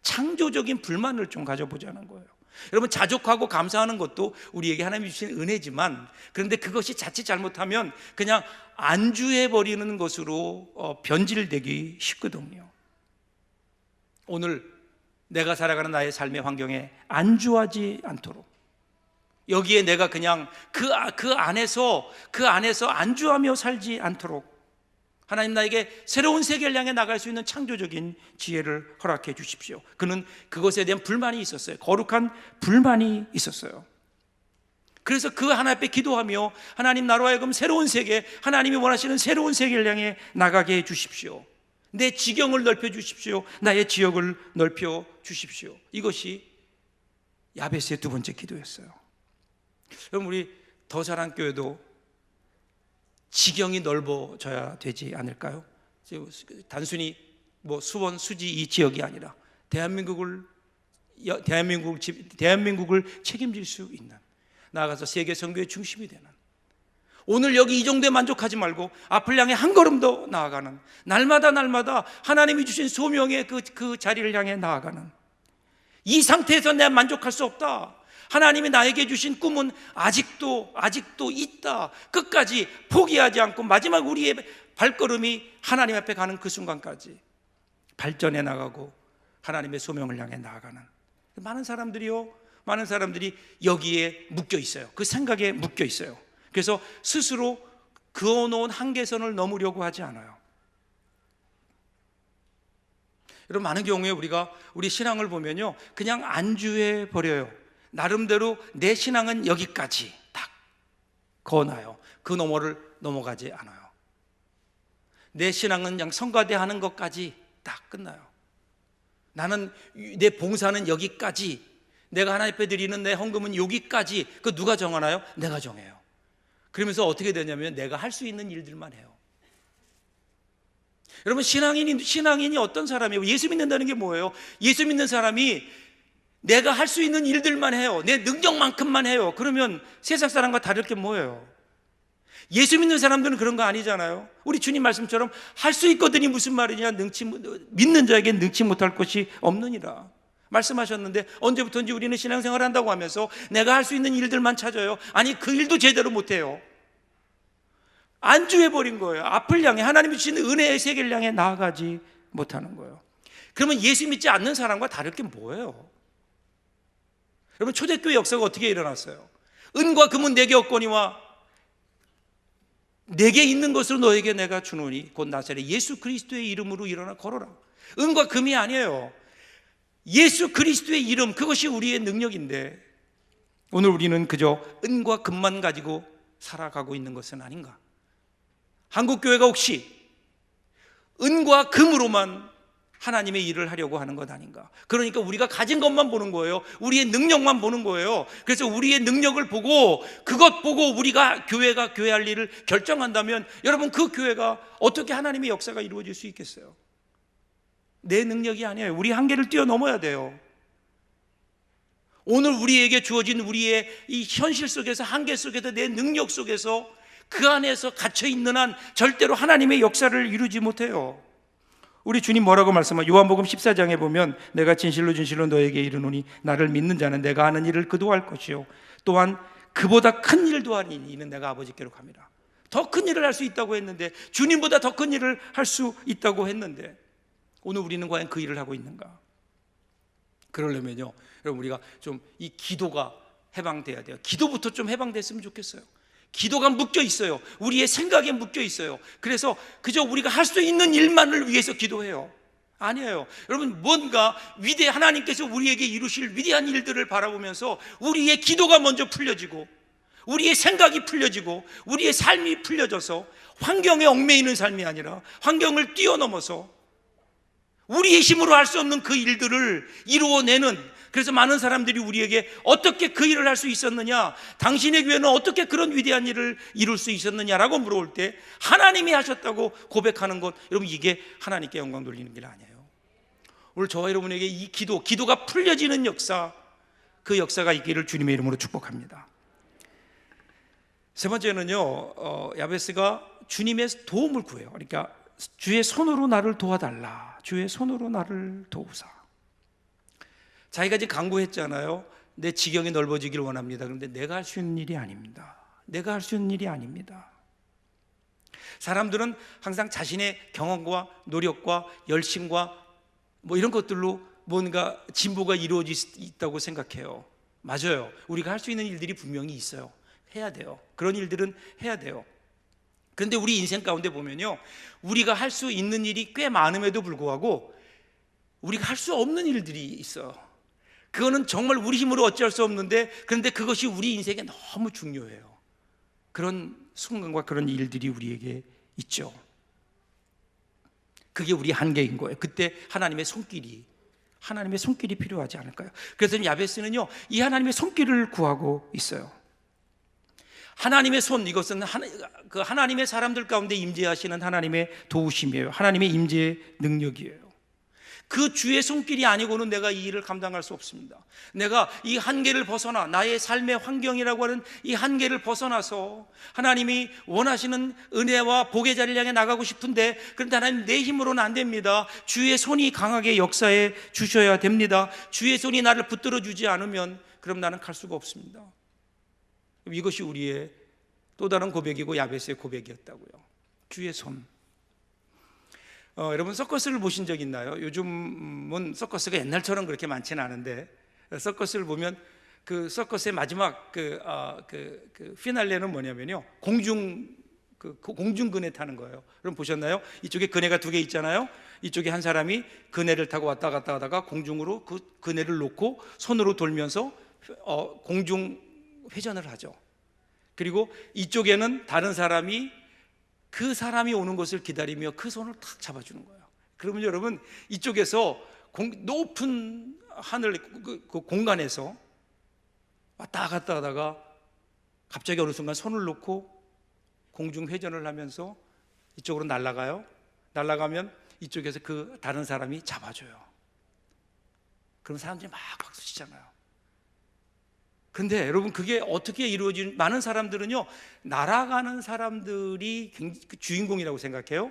창조적인 불만을 좀 가져보자는 거예요. 여러분, 자족하고 감사하는 것도 우리에게 하나님이 주신 은혜지만, 그런데 그것이 자칫 잘못하면 그냥 안주해버리는 것으로 변질되기 쉽거든요. 오늘 내가 살아가는 나의 삶의 환경에 안주하지 않도록, 여기에 내가 그냥 그 안에서 안주하며 살지 않도록 하나님 나에게 새로운 세계를 향해 나갈 수 있는 창조적인 지혜를 허락해 주십시오. 그는 그것에 대한 불만이 있었어요. 거룩한 불만이 있었어요. 그래서 그 하나님 앞에 기도하며 하나님 나로 하여금 새로운 세계, 하나님이 원하시는 새로운 세계를 향해 나가게 해 주십시오. 내 지경을 넓혀 주십시오. 나의 지역을 넓혀 주십시오. 이것이 야베스의 두 번째 기도였어요. 그럼 우리 더사랑교회도 지경이 넓어져야 되지 않을까요? 단순히 수원, 수지 이 지역이 아니라 대한민국을 책임질 수 있는, 나아가서 세계 선교의 중심이 되는, 오늘 여기 이 정도에 만족하지 말고 앞을 향해 한 걸음 더 나아가는, 날마다 하나님이 주신 소명의 그 자리를 향해 나아가는, 이 상태에서 내가 만족할 수 없다, 하나님이 나에게 주신 꿈은 아직도 있다, 끝까지 포기하지 않고 마지막 우리의 발걸음이 하나님 앞에 가는 그 순간까지 발전해 나가고 하나님의 소명을 향해 나아가는 많은 사람들이 여기에 묶여 있어요. 그 생각에 묶여 있어요. 그래서 스스로 그어놓은 한계선을 넘으려고 하지 않아요. 여러분, 많은 경우에 우리 신앙을 보면요, 그냥 안주해 버려요. 나름대로 내 신앙은 여기까지 딱 그어놔요. 그 너머를 넘어가지 않아요. 내 신앙은 그냥 성가대 하는 것까지 딱 끝나요. 나는 내 봉사는 여기까지, 내가 하나님 앞에 드리는 내 헌금은 여기까지. 그 누가 정하나요? 내가 정해요. 그러면서 어떻게 되냐면 내가 할 수 있는 일들만 해요. 여러분, 신앙인이 어떤 사람이에요? 예수 믿는다는 게 뭐예요? 예수 믿는 사람이 내가 할 수 있는 일들만 해요. 내 능력만큼만 해요. 그러면 세상 사람과 다를 게 뭐예요? 예수 믿는 사람들은 그런 거 아니잖아요. 우리 주님 말씀처럼 할 수 있거든이 무슨 말이냐? 믿는 자에게 능치 못할 것이 없느니라 말씀하셨는데, 언제부터인지 우리는 신앙생활을 한다고 하면서 내가 할 수 있는 일들만 찾아요. 아니, 그 일도 제대로 못해요. 안주해버린 거예요. 앞을 향해, 하나님이 주신 은혜의 세계를 향해 나아가지 못하는 거예요. 그러면 예수 믿지 않는 사람과 다를 게 뭐예요? 여러분, 초대교회 역사가 어떻게 일어났어요? 은과 금은 내게 없거니와 내게 있는 것으로 너에게 내가 주노니 곧 나사렛 예수 그리스도의 이름으로 일어나 걸어라. 은과 금이 아니에요. 예수 그리스도의 이름, 그것이 우리의 능력인데 오늘 우리는 그저 은과 금만 가지고 살아가고 있는 것은 아닌가? 한국교회가 혹시 은과 금으로만 하나님의 일을 하려고 하는 것 아닌가? 그러니까 우리가 가진 것만 보는 거예요. 우리의 능력만 보는 거예요. 그래서 우리의 능력을 보고, 그것 보고 우리가 교회가 교회할 일을 결정한다면 여러분, 그 교회가 어떻게 하나님의 역사가 이루어질 수 있겠어요? 내 능력이 아니에요. 우리 한계를 뛰어넘어야 돼요. 오늘 우리에게 주어진 우리의 이 현실 속에서, 한계 속에서, 내 능력 속에서, 그 안에서 갇혀 있는 한 절대로 하나님의 역사를 이루지 못해요. 우리 주님 뭐라고 말씀하세요? 요한복음 14장에 보면 내가 진실로 너에게 이르노니 나를 믿는 자는 내가 하는 일을 그도 할 것이요 또한 그보다 큰 일도 하니 이는 내가 아버지께로 갑니다. 더 큰 일을 할 수 있다고 했는데, 주님보다 더 큰 일을 할 수 있다고 했는데 오늘 우리는 과연 그 일을 하고 있는가? 그러려면요, 여러분, 우리가 좀 이 기도가 해방돼야 돼요. 기도부터 좀 해방됐으면 좋겠어요. 기도가 묶여 있어요. 우리의 생각에 묶여 있어요. 그래서 그저 우리가 할 수 있는 일만을 위해서 기도해요. 아니에요. 여러분, 뭔가 하나님께서 우리에게 이루실 위대한 일들을 바라보면서 우리의 기도가 먼저 풀려지고, 우리의 생각이 풀려지고, 우리의 삶이 풀려져서 환경에 얽매이는 삶이 아니라 환경을 뛰어넘어서 우리의 힘으로 할 수 없는 그 일들을 이루어내는, 그래서 많은 사람들이 우리에게 어떻게 그 일을 할 수 있었느냐, 당신의 교회는 어떻게 그런 위대한 일을 이룰 수 있었느냐라고 물어볼 때 하나님이 하셨다고 고백하는 것, 여러분 이게 하나님께 영광 돌리는 길 아니에요. 오늘 저와 여러분에게 이 기도가 풀려지는 역사, 그 역사가 있기를 주님의 이름으로 축복합니다. 세 번째는요, 야베스가 주님의 도움을 구해요. 그러니까 주의 손으로 나를 도와달라, 주의 손으로 나를 도우사. 자기가 지금 간구했잖아요. 내 지경이 넓어지길 원합니다. 그런데 내가 할 수 있는 일이 아닙니다. 내가 할 수 있는 일이 아닙니다. 사람들은 항상 자신의 경험과 노력과 열심과 뭐 이런 것들로 뭔가 진보가 이루어질 수 있다고 생각해요. 맞아요. 우리가 할 수 있는 일들이 분명히 있어요. 해야 돼요. 그런 일들은 해야 돼요. 그런데 우리 인생 가운데 보면요, 우리가 할 수 있는 일이 꽤 많음에도 불구하고 우리가 할 수 없는 일들이 있어요. 그거는 정말 우리 힘으로 어쩔 수 없는데, 그런데 그것이 우리 인생에 너무 중요해요. 그런 순간과 그런 일들이 우리에게 있죠. 그게 우리 한계인 거예요. 그때 하나님의 손길이 필요하지 않을까요? 그래서 야베스는요, 이 하나님의 손길을 구하고 있어요. 하나님의 손, 이것은 하나님의 사람들 가운데 임재하시는 하나님의 도우심이에요. 하나님의 임재의 능력이에요. 그 주의 손길이 아니고는 내가 이 일을 감당할 수 없습니다. 내가 이 한계를 벗어나, 나의 삶의 환경이라고 하는 이 한계를 벗어나서 하나님이 원하시는 은혜와 복의 자리를 향해 나가고 싶은데, 그런데 하나님, 내 힘으로는 안 됩니다. 주의 손이 강하게 역사해 주셔야 됩니다. 주의 손이 나를 붙들어 주지 않으면 그럼 나는 갈 수가 없습니다. 이것이 우리의 또 다른 고백이고 야베스의 고백이었다고요. 주의 손. 여러분 서커스를 보신 적 있나요? 요즘은 서커스가 옛날처럼 그렇게 많지는 않은데, 서커스를 보면 그 서커스의 마지막 그 피날레는 뭐냐면요, 공중그네 타는 거예요. 여러분 보셨나요? 이쪽에 그네가 두 개 있잖아요. 이쪽에 한 사람이 그네를 타고 왔다 갔다 하다가 공중으로 그 그네를 놓고 손으로 돌면서 공중 회전을 하죠. 그리고 이쪽에는 다른 사람이 그 사람이 오는 것을 기다리며 그 손을 탁 잡아주는 거예요. 그러면 여러분, 이쪽에서 높은 하늘 그 공간에서 왔다 갔다 하다가 갑자기 어느 순간 손을 놓고 공중 회전을 하면서 이쪽으로 날아가요. 날아가면 이쪽에서 그 다른 사람이 잡아줘요. 그럼 사람들이 막 박수 치잖아요. 근데 여러분, 그게 어떻게 이루어지는, 많은 사람들은요, 날아가는 사람들이 주인공이라고 생각해요.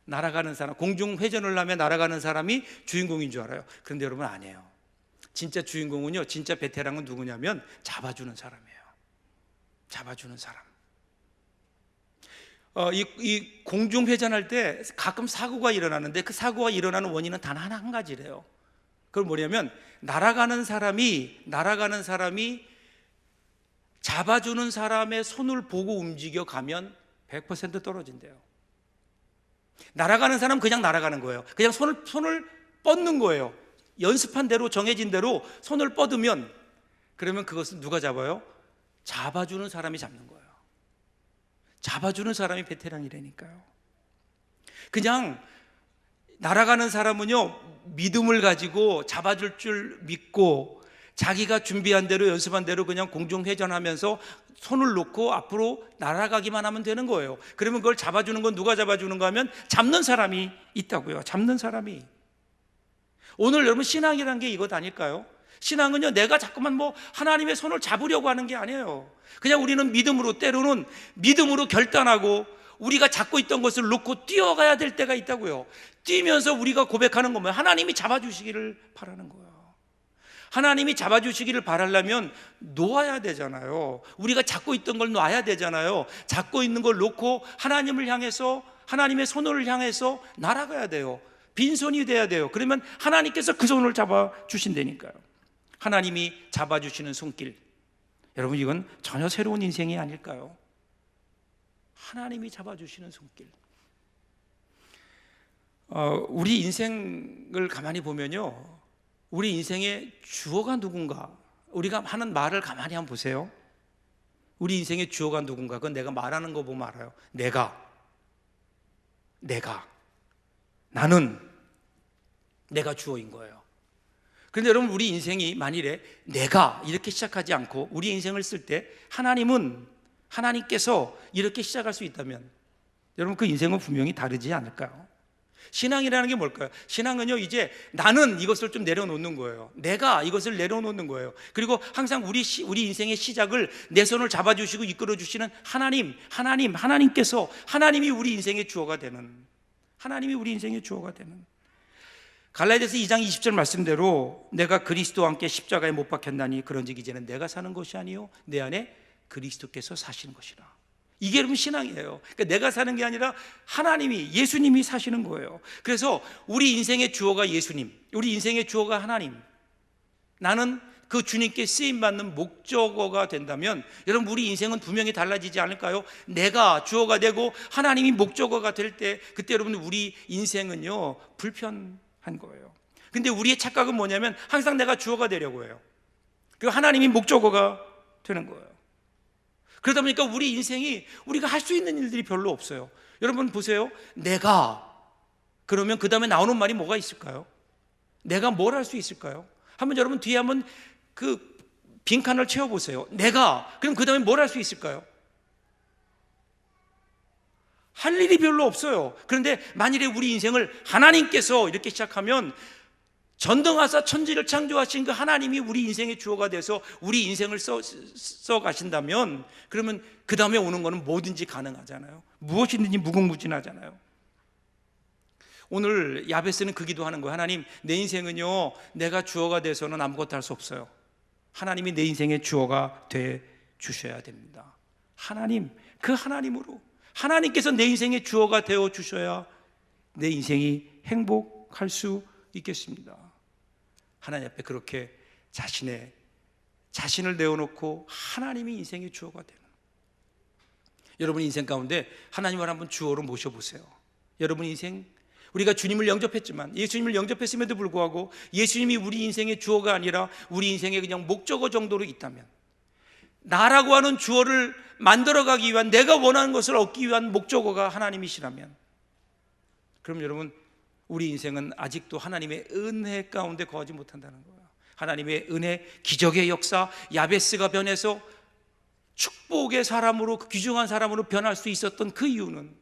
날아가는 사람, 공중 회전을 하며 날아가는 사람이 주인공인 줄 알아요. 그런데 여러분, 아니에요. 진짜 주인공은요, 진짜 베테랑은 누구냐면 잡아주는 사람이에요. 잡아주는 사람. 이 공중 회전할 때 가끔 사고가 일어나는데, 그 사고가 일어나는 원인은 단 한 가지래요. 그건 뭐냐면, 날아가는 사람이 잡아주는 사람의 손을 보고 움직여 가면 100% 떨어진대요. 날아가는 사람은 그냥 날아가는 거예요. 그냥 손을 뻗는 거예요. 연습한 대로, 정해진 대로 손을 뻗으면, 그러면 그것은 누가 잡아요? 잡아주는 사람이 잡는 거예요. 잡아주는 사람이 베테랑이라니까요. 그냥 날아가는 사람은요, 믿음을 가지고 잡아줄 줄 믿고 자기가 준비한 대로, 연습한 대로 그냥 공중 회전하면서 손을 놓고 앞으로 날아가기만 하면 되는 거예요. 그러면 그걸 잡아주는 건 누가 잡아주는가 하면 잡는 사람이 있다고요. 잡는 사람이. 오늘 여러분, 신앙이라는 게 이것 아닐까요? 신앙은요, 내가 자꾸만 하나님의 손을 잡으려고 하는 게 아니에요. 그냥 우리는 믿음으로, 때로는 믿음으로 결단하고 우리가 잡고 있던 것을 놓고 뛰어가야 될 때가 있다고요. 뛰면서 우리가 고백하는 건 뭐예요? 하나님이 잡아주시기를 바라는 거예요. 하나님이 잡아주시기를 바라려면 놓아야 되잖아요. 우리가 잡고 있던 걸 놔야 되잖아요. 잡고 있는 걸 놓고 하나님을 향해서, 하나님의 손을 향해서 날아가야 돼요. 빈손이 돼야 돼요. 그러면 하나님께서 그 손을 잡아주신다니까요. 하나님이 잡아주시는 손길. 여러분, 이건 전혀 새로운 인생이 아닐까요? 하나님이 잡아주시는 손길. 우리 인생을 가만히 보면요, 우리 인생의 주어가 누군가, 우리가 하는 말을 가만히 한번 보세요. 우리 인생의 주어가 누군가, 그건 내가 말하는 거 보면 알아요. 나는 내가 주어인 거예요. 그런데 여러분, 우리 인생이 만일에 내가 이렇게 시작하지 않고 우리 인생을 쓸 때 하나님께서 이렇게 시작할 수 있다면 여러분, 그 인생은 분명히 다르지 않을까요? 신앙이라는 게 뭘까요? 신앙은요, 이제 나는 이것을 좀 내려놓는 거예요. 내가 이것을 내려놓는 거예요. 그리고 항상 우리 인생의 시작을 내 손을 잡아주시고 이끌어주시는 하나님께서, 하나님이 우리 인생의 주어가 되는, 갈라디아서 2장 20절 말씀대로 내가 그리스도와 함께 십자가에 못 박혔나니 그런즉 이제는 내가 사는 것이 아니요 내 안에 그리스도께서 사시는 것이라. 이게 여러분 신앙이에요. 그러니까 내가 사는 게 아니라 예수님이 사시는 거예요. 그래서 우리 인생의 주어가 예수님, 우리 인생의 주어가 하나님, 나는 그 주님께 쓰임받는 목적어가 된다면 여러분, 우리 인생은 분명히 달라지지 않을까요? 내가 주어가 되고 하나님이 목적어가 될 때, 그때 여러분 우리 인생은요 불편한 거예요. 근데 우리의 착각은 뭐냐면 항상 내가 주어가 되려고 해요. 그리고 하나님이 목적어가 되는 거예요. 그러다 보니까 우리 인생이 우리가 할 수 있는 일들이 별로 없어요. 여러분 보세요. 내가, 그러면 그 다음에 나오는 말이 뭐가 있을까요? 내가 뭘 할 수 있을까요? 한번 여러분 뒤에 한번 그 빈칸을 채워보세요. 내가, 그럼 그 다음에 뭘 할 수 있을까요? 할 일이 별로 없어요. 그런데 만일에 우리 인생을 하나님께서 이렇게 시작하면 전등하사 천지를 창조하신 그 하나님이 우리 인생의 주어가 돼서 우리 인생을 써 가신다면, 그러면 그 다음에 오는 거는 뭐든지 가능하잖아요. 무엇이든지 무궁무진하잖아요. 오늘 야베스는 그 기도하는 거예요. 하나님, 내 인생은요 내가 주어가 돼서는 아무것도 할 수 없어요. 하나님이 내 인생의 주어가 돼 주셔야 됩니다. 하나님, 그 하나님으로, 하나님께서 내 인생의 주어가 되어 주셔야 내 인생이 행복할 수 있겠습니다. 하나님 앞에 그렇게 자신을 내어놓고 하나님이 인생의 주어가 되는, 여러분 인생 가운데 하나님을 한번 주어로 모셔보세요. 여러분 인생, 우리가 주님을 영접했지만, 예수님을 영접했음에도 불구하고 예수님이 우리 인생의 주어가 아니라 우리 인생의 그냥 목적어 정도로 있다면, 나라고 하는 주어를 만들어가기 위한, 내가 원하는 것을 얻기 위한 목적어가 하나님이시라면, 그럼 여러분 우리 인생은 아직도 하나님의 은혜 가운데 거하지 못한다는 거예요. 하나님의 은혜, 기적의 역사, 야베스가 변해서 축복의 사람으로, 귀중한 사람으로 변할 수 있었던 그 이유는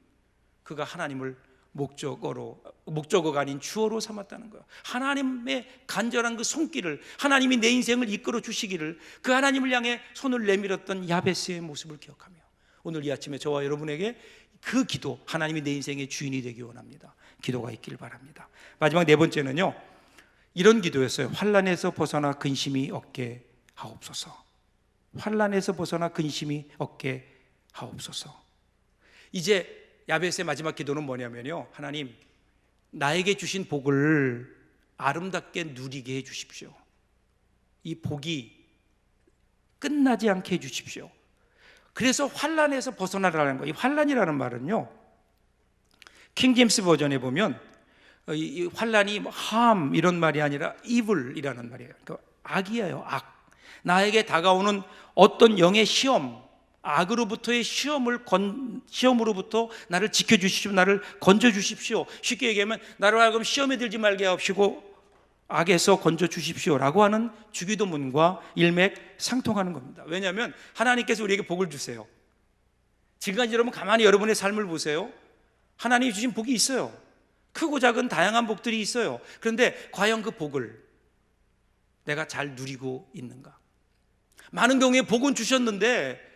그가 하나님을 목적어가 아닌 주어로 삼았다는 거예요. 하나님의 간절한 그 손길을, 하나님이 내 인생을 이끌어 주시기를, 그 하나님을 향해 손을 내밀었던 야베스의 모습을 기억하며 오늘 이 아침에 저와 여러분에게 그 기도, 하나님이 내 인생의 주인이 되기 원합니다, 기도가 있길 바랍니다. 마지막 네 번째는요, 이런 기도였어요. 환난에서 벗어나 근심이 없게 하옵소서. 환난에서 벗어나 근심이 없게 하옵소서. 이제 야베스의 마지막 기도는 뭐냐면요, 하나님, 나에게 주신 복을 아름답게 누리게 해 주십시오. 이 복이 끝나지 않게 해 주십시오. 그래서 환난에서 벗어나라는 거예요. 이 환난이라는 말은요, 킹제임스 버전에 보면 이 환난이 harm 이런 말이 아니라 evil이라는 말이에요. 그러니까 악이에요, 악. 나에게 다가오는 어떤 영의 시험, 악으로부터의 시험으로부터 나를 지켜주십시오, 나를 건져주십시오. 쉽게 얘기하면 나를 하여금 시험에 들지 말게 하옵시고 악에서 건져주십시오라고 하는 주기도문과 일맥상통하는 겁니다. 왜냐하면 하나님께서 우리에게 복을 주세요. 지금까지 여러분 가만히 여러분의 삶을 보세요. 하나님이 주신 복이 있어요. 크고 작은 다양한 복들이 있어요. 그런데 과연 그 복을 내가 잘 누리고 있는가? 많은 경우에 복은 주셨는데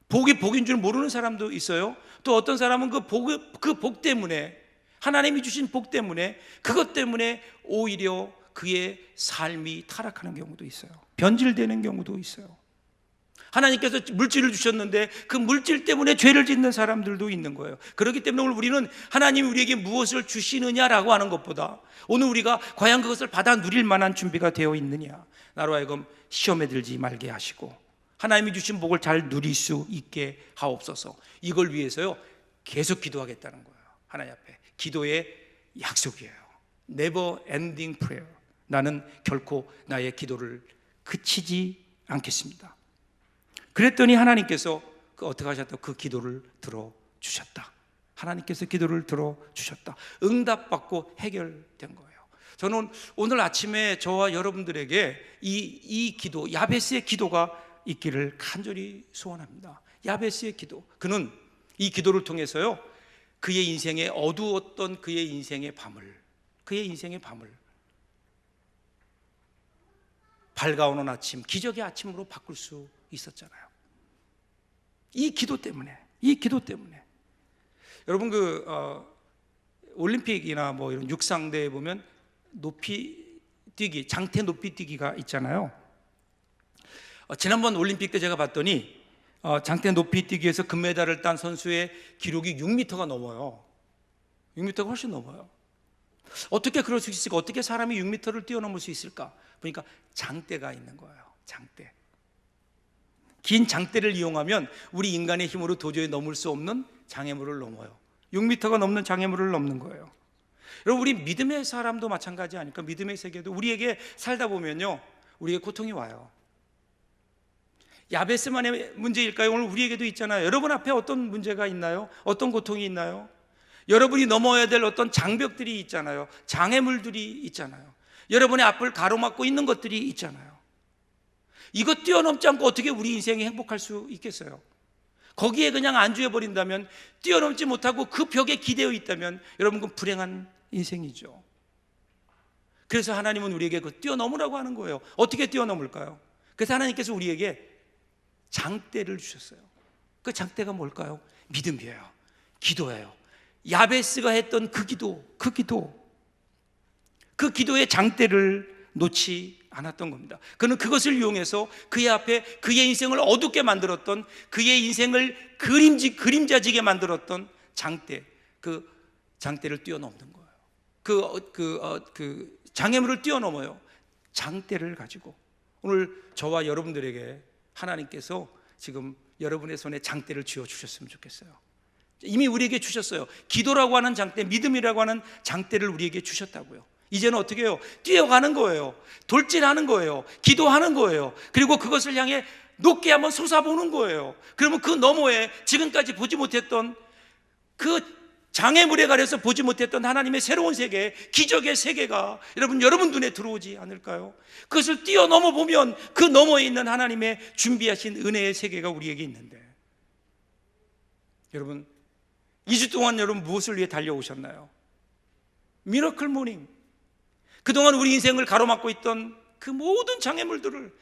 복이 복인 줄 모르는 사람도 있어요. 또 어떤 사람은 그 복 때문에, 하나님이 주신 복 때문에, 그것 때문에 오히려 그의 삶이 타락하는 경우도 있어요. 변질되는 경우도 있어요. 하나님께서 물질을 주셨는데 그 물질 때문에 죄를 짓는 사람들도 있는 거예요. 그렇기 때문에 오늘 우리는 하나님이 우리에게 무엇을 주시느냐라고 하는 것보다 오늘 우리가 과연 그것을 받아 누릴 만한 준비가 되어 있느냐, 나로 하여금 시험에 들지 말게 하시고 하나님이 주신 복을 잘 누릴 수 있게 하옵소서. 이걸 위해서요 계속 기도하겠다는 거예요. 하나님 앞에 기도의 약속이에요. Never ending prayer. 나는 결코 나의 기도를 그치지 않겠습니다. 그랬더니 하나님께서 어떻게 하셨다? 그 기도를 들어주셨다. 하나님께서 기도를 들어주셨다. 응답받고 해결된 거예요. 저는 오늘 아침에 저와 여러분들에게 이 기도, 야베스의 기도가 있기를 간절히 소원합니다. 야베스의 기도, 그는 이 기도를 통해서요, 그의 인생에 어두웠던 그의 인생의 밤을 밝아오는 아침, 기적의 아침으로 바꿀 수 있었잖아요. 이 기도 때문에. 여러분, 올림픽이나 뭐 이런 육상대에 보면 높이 뛰기, 장대 높이 뛰기가 있잖아요. 지난번 올림픽 때 제가 봤더니 장대 높이 뛰기에서 금메달을 딴 선수의 기록이 6m가 넘어요. 6m가 훨씬 넘어요. 어떻게 그럴 수 있을까? 어떻게 사람이 6m를 뛰어넘을 수 있을까? 보니까 장대가 있는 거예요. 장대. 긴 장대를 이용하면 우리 인간의 힘으로 도저히 넘을 수 없는 장애물을 넘어요. 6m가 넘는 장애물을 넘는 거예요. 여러분, 우리 믿음의 사람도 마찬가지 아닐까? 믿음의 세계도 우리에게 살다 보면요, 우리에게 고통이 와요. 야베스만의 문제일까요? 오늘 우리에게도 있잖아요. 여러분 앞에 어떤 문제가 있나요? 어떤 고통이 있나요? 여러분이 넘어야 될 어떤 장벽들이 있잖아요. 장애물들이 있잖아요. 여러분의 앞을 가로막고 있는 것들이 있잖아요. 이거 뛰어넘지 않고 어떻게 우리 인생이 행복할 수 있겠어요? 거기에 그냥 안주해 버린다면, 뛰어넘지 못하고 그 벽에 기대어 있다면 여러분, 그건 불행한 인생이죠. 그래서 하나님은 우리에게 그 뛰어넘으라고 하는 거예요. 어떻게 뛰어넘을까요? 그래서 하나님께서 우리에게 장대를 주셨어요. 그 장대가 뭘까요? 믿음이에요. 기도예요. 야베스가 했던 그 기도의 장대를 놓지 않았던 겁니다. 그는 그것을 이용해서 그의 앞에 그의 인생을 어둡게 만들었던, 그의 인생을 그림자지게 만들었던 장대, 그 장대를 뛰어넘는 거예요. 그 장애물을 뛰어넘어요. 장대를 가지고 오늘 저와 여러분들에게 하나님께서 지금 여러분의 손에 장대를 쥐어주셨으면 좋겠어요. 이미 우리에게 주셨어요. 기도라고 하는 장대, 믿음이라고 하는 장대를 우리에게 주셨다고요. 이제는 어떻게 해요? 뛰어가는 거예요. 돌진하는 거예요. 기도하는 거예요. 그리고 그것을 향해 높게 한번 솟아보는 거예요. 그러면 그 너머에 지금까지 보지 못했던, 그 장애물에 가려서 보지 못했던 하나님의 새로운 세계, 기적의 세계가 여러분 눈에 들어오지 않을까요? 그것을 뛰어넘어 보면 그 너머에 있는 하나님의 준비하신 은혜의 세계가 우리에게 있는데, 여러분 2주 동안 여러분 무엇을 위해 달려오셨나요? 미러클 모닝. 그동안 우리 인생을 가로막고 있던 그 모든 장애물들을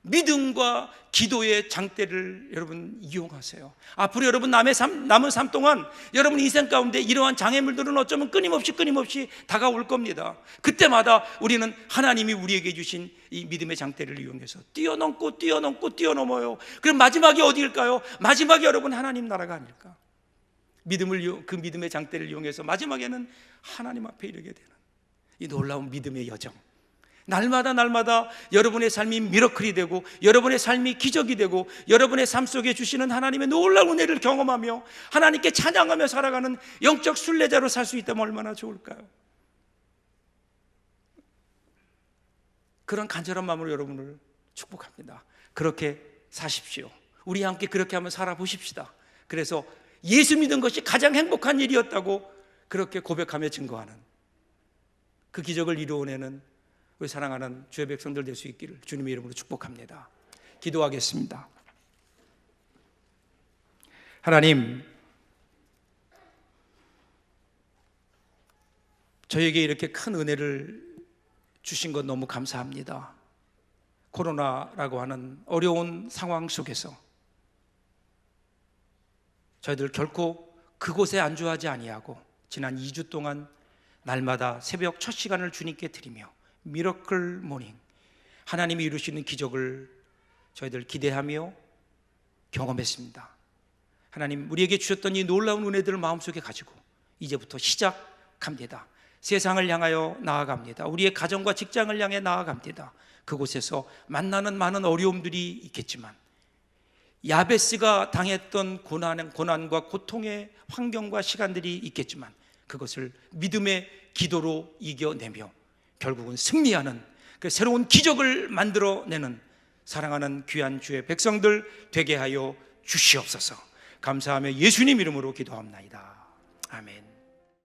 믿음과 기도의 장대를 여러분 이용하세요. 앞으로 여러분 남은 삶 동안 여러분 인생 가운데 이러한 장애물들은 어쩌면 끊임없이 다가올 겁니다. 그때마다 우리는 하나님이 우리에게 주신 이 믿음의 장대를 이용해서 뛰어넘어요. 그럼 마지막이 어디일까요? 마지막이 여러분 하나님 나라가 아닐까? 그 믿음의 장대를 이용해서 마지막에는 하나님 앞에 이르게 되는 이 놀라운 믿음의 여정, 날마다 여러분의 삶이 미러클이 되고, 여러분의 삶이 기적이 되고, 여러분의 삶 속에 주시는 하나님의 놀라운 은혜를 경험하며 하나님께 찬양하며 살아가는 영적 순례자로 살 수 있다면 얼마나 좋을까요? 그런 간절한 마음으로 여러분을 축복합니다. 그렇게 사십시오. 우리 함께 그렇게 한번 살아보십시다. 그래서 예수 믿은 것이 가장 행복한 일이었다고 그렇게 고백하며 증거하는 그 기적을 이루어내는 우리 사랑하는 주의 백성들 될 수 있기를 주님의 이름으로 축복합니다. 기도하겠습니다. 하나님, 저에게 이렇게 큰 은혜를 주신 것 너무 감사합니다. 코로나라고 하는 어려운 상황 속에서 저희들 결코 그곳에 안주하지 아니하고 지난 2주 동안 날마다 새벽 첫 시간을 주님께 드리며 미러클 모닝, 하나님이 이루시는 기적을 저희들 기대하며 경험했습니다. 하나님, 우리에게 주셨던 이 놀라운 은혜들을 마음속에 가지고 이제부터 시작합니다. 세상을 향하여 나아갑니다. 우리의 가정과 직장을 향해 나아갑니다. 그곳에서 만나는 많은 어려움들이 있겠지만, 야베스가 당했던 고난과 고통의 환경과 시간들이 있겠지만 그것을 믿음의 기도로 이겨내며 결국은 승리하는 그 새로운 기적을 만들어내는 사랑하는 귀한 주의 백성들 되게 하여 주시옵소서. 감사하며 예수님 이름으로 기도합나이다. 아멘.